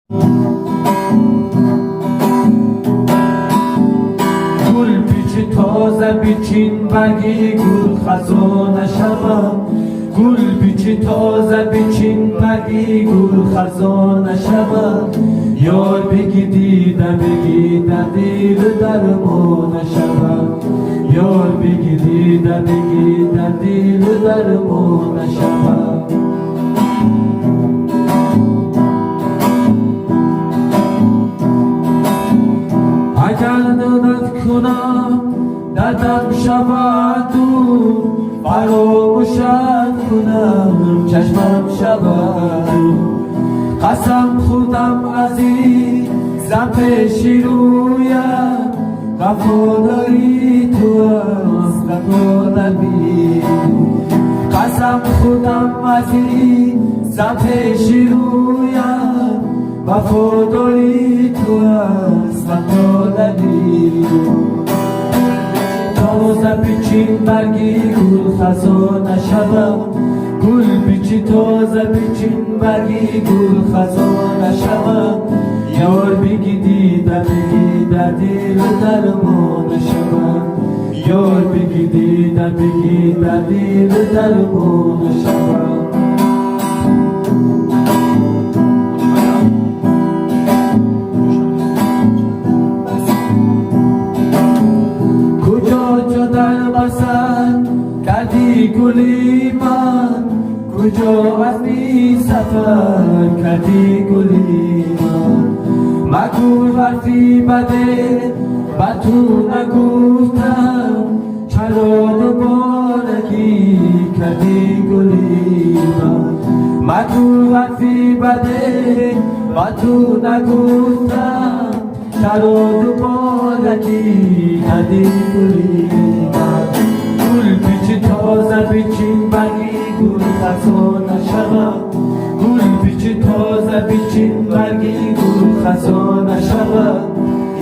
گل پیچ تازه بیچین برگی گل خزان نشوم، گل پیچ تازه بیچین برگی گل خزان نشوم. یار بگی دیدم بگی در دل درمان نشوم، یار بگی دیدم بگی در دل درمان نشوم. اگر دادت کنم دردم شود دور، فراموشت کنم چشمم شود دور. قسم خوردم عزیزم پیش رویت، وفاداری تو است وفاداری. قسم خوردم عزیزم پیش رویت، وفاداری تو است وفاداری. تازه پیچین برگی گل خزان نشوم، گل پیچی تازه پیچین برگی گل خزان نشوم. یار بگی دیدم بگی در دل درمان نشوم، یار بگی دیدم بگی در دل درمان نشوم. کردی گلی من کجا از بی سفر کردی گلی من. مگو حرفی بده با تو نگفتم، چرا دوبارگی کردی گلی من. مگو حرفی بده با تو نگفتم، چرا دوبارگی کردی گلی من. گل پیچ تازه بیچین برگی گل خزان نشوم، گل پیچ تازه بیچین برگی گل خزان نشوم.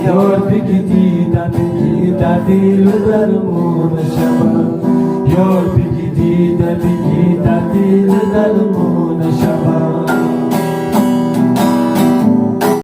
یار بگی دیدم بگی در دل درمان نشوم، یار بگی دیدم بگی در دل درمان نشوم.